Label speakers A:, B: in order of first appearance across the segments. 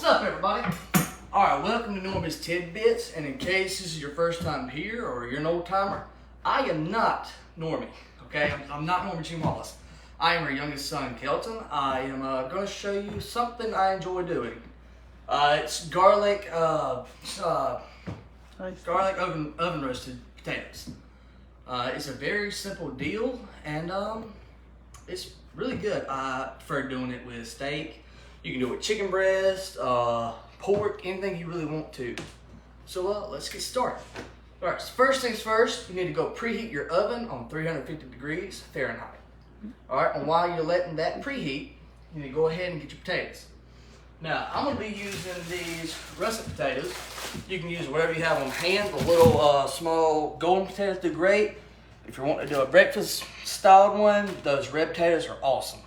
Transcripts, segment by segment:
A: up, everybody? Alright, welcome to Norman's Tidbits, and in case this is your first time here or you're an old timer, I am not Normie, okay? I'm not Norman G. Wallace. I am our youngest son, Kelton. I am going to show you something I enjoy doing. It's garlic oven roasted potatoes. It's a very simple deal, and it's really good. I prefer doing it with steak. You can do it with chicken breast, pork, anything you really want to. So let's get started. All right, so first things first, you need to go preheat your oven on 350 degrees Fahrenheit. All right, and while you're letting that preheat, you need to go ahead and get your potatoes. Now, I'm gonna be using these russet potatoes. You can use whatever you have on hand. The little small golden potatoes do great. If you're wanting to do a breakfast styled one, those red potatoes are awesome.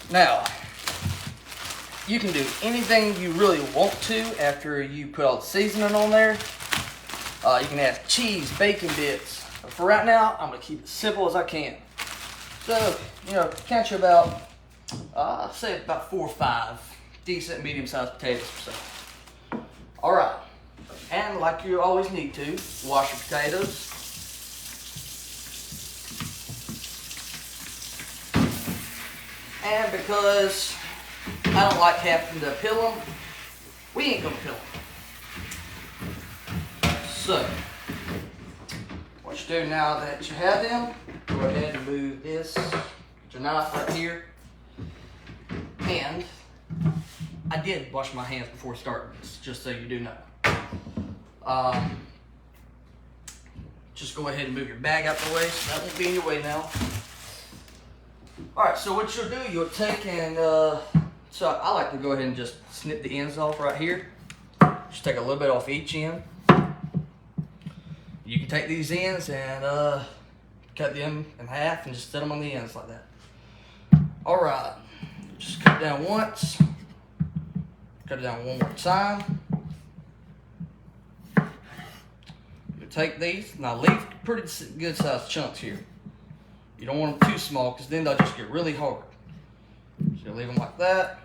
A: Now, you can do anything you really want to after you put all the seasoning on there. You can add cheese, bacon bits. But for right now, I'm gonna keep it simple as I can. So, count you about, say about 4 or 5 decent medium-sized potatoes or so. All right, and like you always need to, wash your potatoes. And because I don't like having to peel them, we ain't gonna peel them. So, what you do now that you have them, go ahead and move this, get your knife right here. And I did wash my hands before starting this, just so you do know. Just go ahead and move your bag out the way, so that won't be in your way now. Alright, so what you'll do, you'll take and, so I like to go ahead and just snip the ends off right here. Just take a little bit off each end. You can take these ends and cut them in half and just set them on the ends like that. Alright, just cut it down once. Cut it down one more time. You take these, now leave pretty good sized chunks here. You don't want them too small because then they'll just get really hard. So you leave them like that.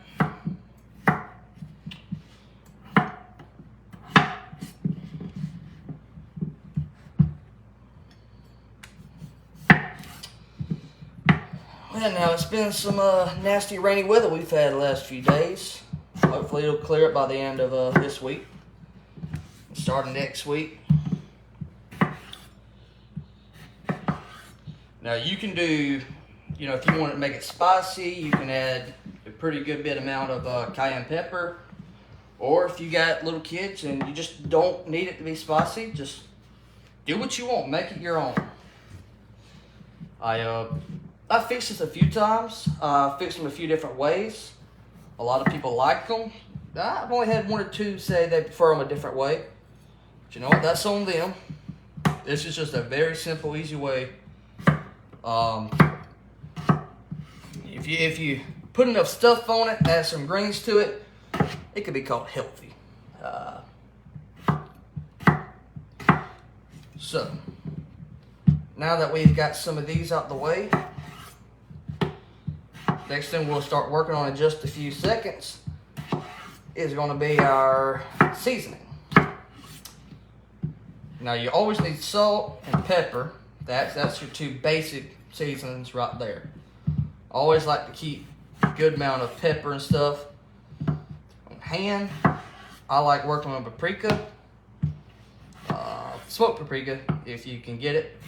A: Well, now it's been some nasty rainy weather we've had the last few days. Hopefully it'll clear up by the end of this week. Starting next week. Now you can do, if you want to make it spicy, you can add a pretty good bit amount of cayenne pepper. Or if you got little kids and you just don't need it to be spicy, just do what you want, make it your own. I fixed this a few times. I fixed them a few different ways. A lot of people like them. I've only had 1 or 2 say they prefer them a different way. But you know what? That's on them. This is just a very simple, easy way. If you put enough stuff on it, add some greens to it, it could be called healthy. So, now that we've got some of these out the way, next thing we'll start working on in just a few seconds is going to be our seasoning. Now you always need salt and pepper. That's your 2 basic seasonings right there. Always like to keep a good amount of pepper and stuff on hand. I like working with paprika, smoked paprika if you can get it.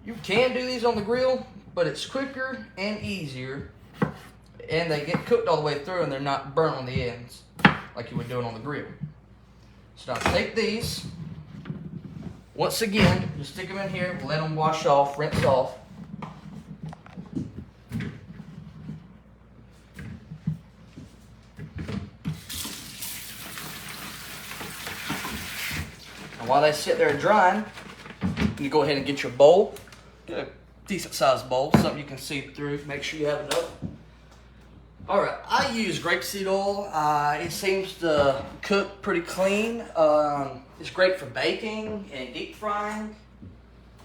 A: You can do these on the grill, but it's quicker and easier, and they get cooked all the way through and they're not burnt on the ends like you would do it on the grill. So now take these. Once again, just stick them in here, let them wash off, rinse off. And while they sit there drying, you go ahead and get your bowl. Get a decent sized bowl, something you can see through. Make sure you have enough. Alright, I use grapeseed oil. It seems to cook pretty clean. It's great for baking and deep frying.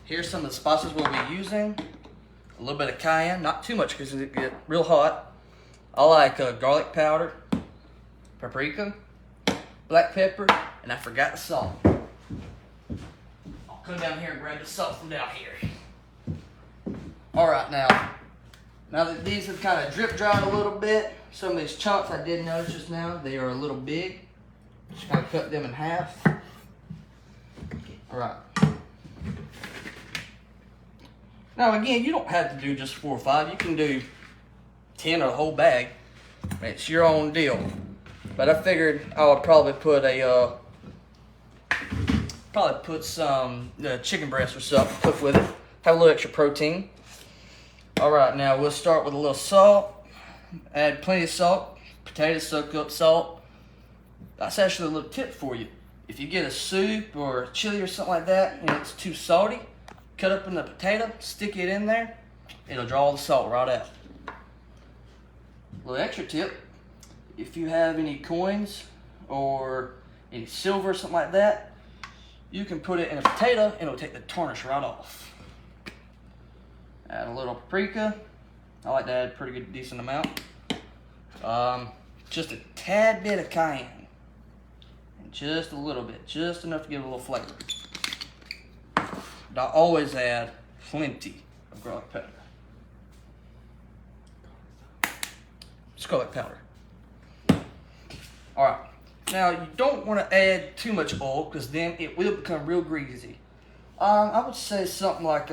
A: Here's some of the spices we'll be using. A little bit of cayenne, not too much because it gets real hot. I like garlic powder, paprika, black pepper, and I forgot the salt. I'll come down here and grab the salt from down here. Alright, now that these have kind of drip dried a little bit, some of these chunks I did notice just now, they are a little big. Just kind of cut them in half. Alright. Now again, you don't have to do just 4 or 5. You can do 10 or a whole bag. It's your own deal. But I figured I would probably put some chicken breast or something, cook with it. Have a little extra protein. Alright, now we'll start with a little salt. Add plenty of salt. Potatoes soak up salt. That's actually a little tip for you. If you get a soup or chili or something like that and it's too salty, cut up in the potato, stick it in there, it'll draw all the salt right out. A little extra tip, if you have any coins or any silver or something like that, you can put it in a potato and it'll take the tarnish right off. Add a little paprika. I like to add a pretty good, decent amount. Just a tad bit of cayenne. And just a little bit, just enough to give it a little flavor. But I always add plenty of garlic powder. It's garlic powder. Alright, now you don't want to add too much oil because then it will become real greasy. I would say something like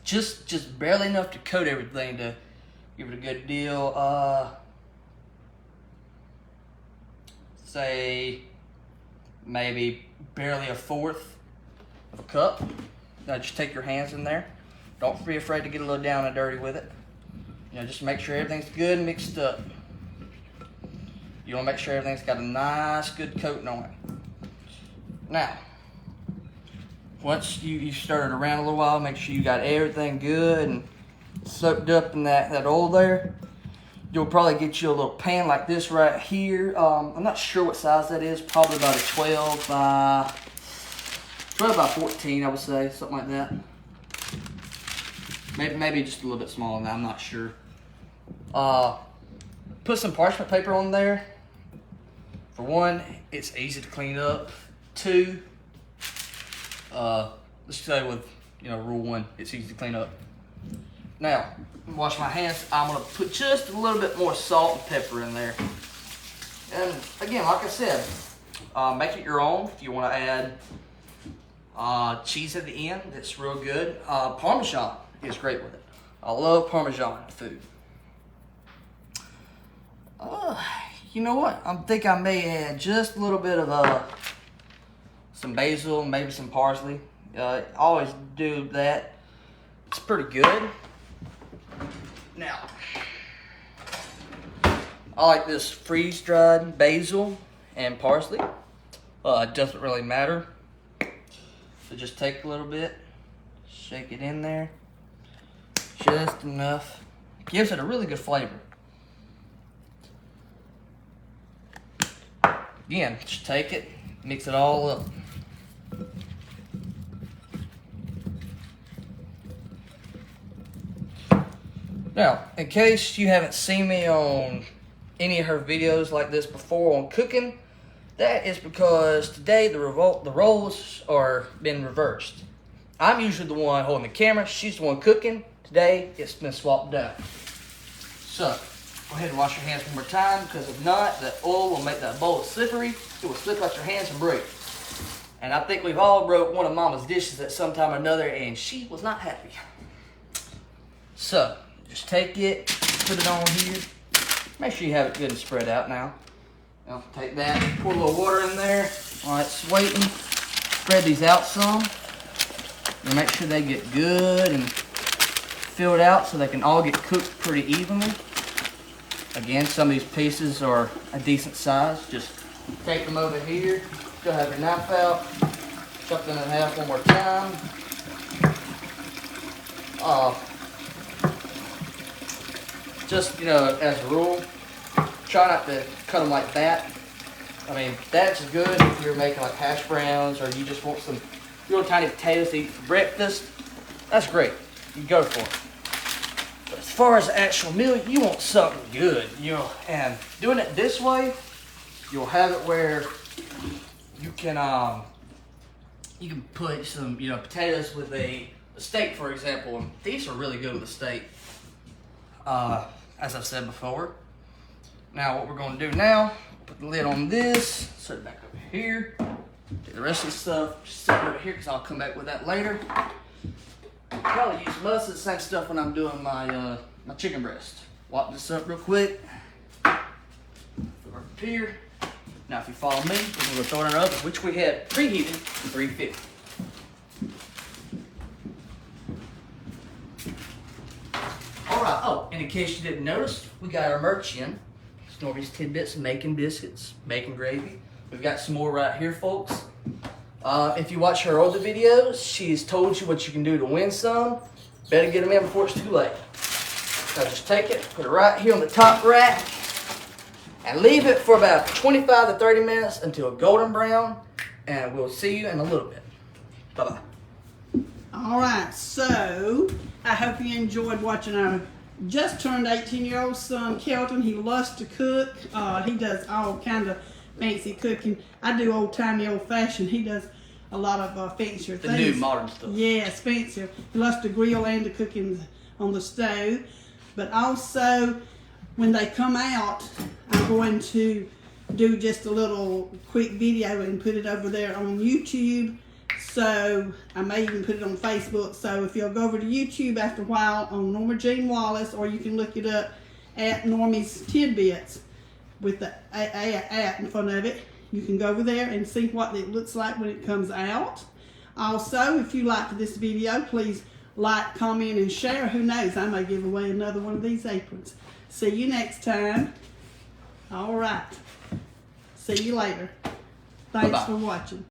A: just barely enough to coat everything to give it a good deal. Say maybe barely 1/4 of a cup. Now just take your hands in there. Don't be afraid to get a little down and dirty with it. You know, just make sure everything's good and mixed up. You want to make sure everything's got a nice, good coating on it. Now, once you stir it around a little while, make sure you got everything good and soaked up in that oil there. You'll probably get you a little pan like this right here. I'm not sure what size that is. Probably about a 12 by 14, I would say, something like that. Maybe just a little bit smaller than that. I'm not sure. Put some parchment paper on there. For one, it's easy to clean up. 2, let's say with rule 1, it's easy to clean up. Now, wash my hands. I'm gonna put just a little bit more salt and pepper in there. And again, like I said, make it your own. If you want to add cheese at the end, that's real good. Parmesan is great with it. I love Parmesan food. You know what? I think I may add just a little bit of some basil, maybe some parsley. I always do that. It's pretty good. Now, I like this freeze-dried basil and parsley. It doesn't really matter. So just take a little bit, shake it in there, just enough. Gives it a really good flavor. Again, just take it, mix it all up. Now, in case you haven't seen me on any of her videos like this before on cooking, that is because today the roles are been reversed. I'm usually the one holding the camera, she's the one cooking. Today, it's been swapped out. So, go ahead and wash your hands one more time, because if not, the oil will make that bowl slippery. It will slip out your hands and break. And I think we've all broke one of Mama's dishes at some time or another, and she was not happy. So, just take it, put it on here. Make sure you have it good and spread out now. Now take that, pour a little water in there while it's waiting. Spread these out some. And make sure they get good and filled out so they can all get cooked pretty evenly. Again, some of these pieces are a decent size. Just take them over here. Still have your knife out. Chop them in half one more time. Just, as a rule, try not to cut them like that. I mean, that's good if you're making like hash browns or you just want some real tiny potatoes to eat for breakfast. That's great. You go for it. But as far as the actual meal, you want something good, you know, and doing it this way, you'll have it where you can put some, you know, potatoes with a steak, for example. And these are really good with a steak, as I've said before. Now, what we're going to do now, put the lid on this, set it back over here. Get the rest of the stuff just set it over here because I'll come back with that later. Probably use most of the same stuff when I'm doing my my chicken breast. Wop this up real quick. Put it up here. Now, if you follow me, we're going to throw it in our oven, which we had preheated to 350. Alright, oh, and in case you didn't notice, we got our merch in. Snorby's Tidbits, Making Biscuits, Bacon Gravy. We've got some more right here, folks. If you watch her older videos, she's told you what you can do to win some. Better get them in before it's too late. Now just take it, put it right here on the top rack, and leave it for about 25 to 30 minutes until golden brown, and we'll see you in a little bit. Bye-bye.
B: All right, so I hope you enjoyed watching our just turned 18-year-old son, Kelton. He loves to cook. He does all kind of fancy cooking. I do old-timey, old-fashioned. He does a lot of fancier things.
A: The new modern stuff.
B: Yes, fancier. He loves to grill and to cook on the stove. But also, when they come out, I'm going to do just a little quick video and put it over there on YouTube. So I may even put it on Facebook. So if you'll go over to YouTube after a while on Norma Jean Wallace, or you can look it up at Normie's Tidbits with the at in front of it, you can go over there and see what it looks like when it comes out. Also, if you liked this video, please like, comment, and share. Who knows, I may give away another one of these aprons. See you next time. All right. See you later. Thanks
A: Bye-bye.
B: for watching.